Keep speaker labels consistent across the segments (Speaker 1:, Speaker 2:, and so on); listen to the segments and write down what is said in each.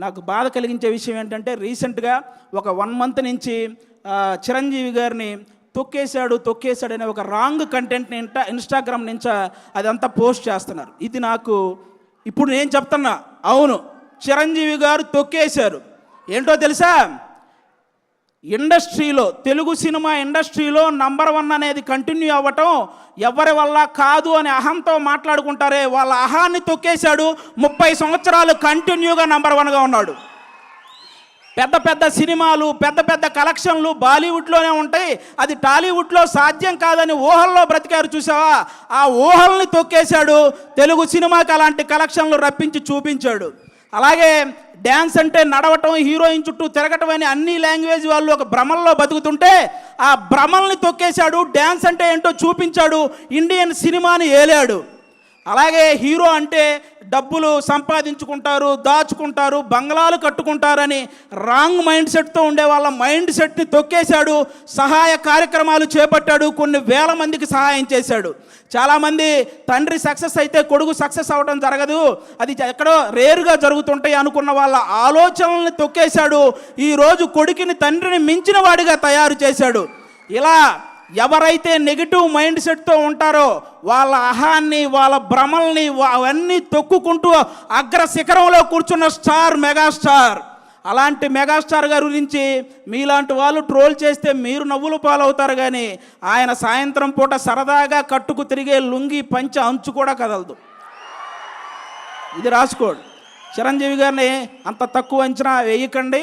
Speaker 1: నాకు బాధ కలిగించే విషయం ఏంటంటే రీసెంట్గా ఒక 1 మంత్ నుంచి చిరంజీవి గారిని తొక్కేశాడు అనే ఒక రాంగ్ కంటెంట్ని ఇన్స్టాగ్రామ్ నుంచి అదంతా పోస్ట్ చేస్తున్నారు. ఇది నాకు ఇప్పుడు నేను చెప్తున్నా, అవును చిరంజీవి గారు తొక్కేశారు. ఏంటో తెలుసా, ఇండస్ట్రీలో తెలుగు సినిమా ఇండస్ట్రీలో నంబర్ 1 అనేది కంటిన్యూ అవ్వటం ఎవరి వల్ల కాదు అని అహంతో మాట్లాడుకుంటారే, వాళ్ళ అహాన్ని తొక్కేశాడు. 30 సంవత్సరాలు కంటిన్యూగా నంబర్ 1గా ఉన్నాడు. పెద్ద పెద్ద సినిమాలు, పెద్ద పెద్ద కలెక్షన్లు బాలీవుడ్లోనే ఉంటాయి, అది టాలీవుడ్లో సాధ్యం కాదని ఊహల్లో బ్రతికారు చూసావా, ఆ ఊహల్ని తొక్కేశాడు. తెలుగు సినిమాకి అలాంటి కలెక్షన్లు రప్పించి చూపించాడు. అలాగే డ్యాన్స్ అంటే నడవటం, హీరోయిన్ చుట్టూ తిరగటం అని అన్ని లాంగ్వేజ్ వాళ్ళు ఒక భ్రమల్లో బతుకుతుంటే ఆ భ్రమల్ని తొక్కేశాడు. డ్యాన్స్ అంటే ఏంటో చూపించాడు, ఇండియన్ సినిమాని ఏలాడు. అలాగే హీరో అంటే డబ్బులు సంపాదించుకుంటారు, దాచుకుంటారు, బంగ్లాలు కట్టుకుంటారని రాంగ్ మైండ్ సెట్తో ఉండే వాళ్ళ మైండ్ సెట్ని తొక్కేశాడు. సహాయ కార్యక్రమాలు చేపట్టాడు, కొన్ని వేల మందికి సహాయం చేశాడు. చాలామంది తండ్రి సక్సెస్ అయితే కొడుకు సక్సెస్ అవ్వడం జరగదు, అది ఎక్కడో రేరుగా జరుగుతుంటాయి అనుకున్న వాళ్ళ ఆలోచనల్ని తొక్కేశాడు. ఈరోజు కొడుకుని తండ్రిని మించిన వాడిగా తయారు చేశాడు. ఇలా ఎవరైతే నెగిటివ్ మైండ్ సెట్తో ఉంటారో వాళ్ళ అహాన్ని, వాళ్ళ భ్రమల్ని అవన్నీ తొక్కుకుంటూ అగ్ర శిఖరంలో కూర్చున్న స్టార్, మెగాస్టార్. అలాంటి మెగాస్టార్ గారి గురించి మీలాంటి వాళ్ళు ట్రోల్ చేస్తే మీరు నవ్వులు పాలవుతారు, కానీ ఆయన సాయంత్రం పూట సరదాగా కట్టుకు తిరిగే లుంగి పంచ అంచు కూడా కదలదు. ఇది రాసుకోండి. చిరంజీవి గారిని అంత తక్కువ అంచనా వేయకండి.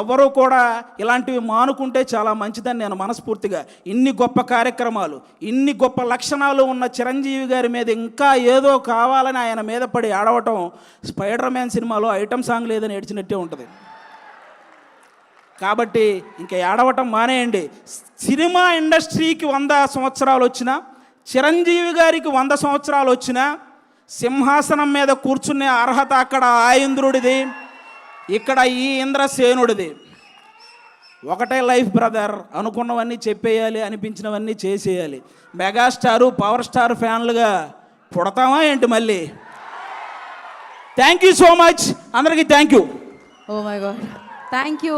Speaker 1: ఎవరూ కూడా ఇలాంటివి మానుకుంటే చాలా మంచిదని నేను మనస్ఫూర్తిగా, ఇన్ని గొప్ప కార్యక్రమాలు, ఇన్ని గొప్ప లక్షణాలు ఉన్న చిరంజీవి గారి మీద ఇంకా ఏదో కావాలని ఆయన మీద పడి ఆడవటం స్పైడర్ మ్యాన్ సినిమాలో ఐటమ్ సాంగ్ లేదని ఏడ్చినట్టే ఉంటుంది. కాబట్టి ఇంకా ఏడవటం మానేయండి. సినిమా ఇండస్ట్రీకి 100 సంవత్సరాలు వచ్చినా, చిరంజీవి గారికి 100 సంవత్సరాలు వచ్చినా సింహాసనం మీద కూర్చునే అర్హత అక్కడ ఆ ఇంద్రుడిది, ఇక్కడ ఈ ఇంద్రసేనుడిది. ఒకటే లైఫ్ బ్రదర్, అనుకున్నవన్నీ చెప్పేయాలి, అనిపించినవన్నీ చేసేయాలి. మెగాస్టారు, పవర్ స్టార్ ఫ్యాన్లుగా పుడతామా ఏంటి మళ్ళీ? థ్యాంక్ యూ సో మచ్ అందరికీ. Thank you.
Speaker 2: Oh my God, thank you.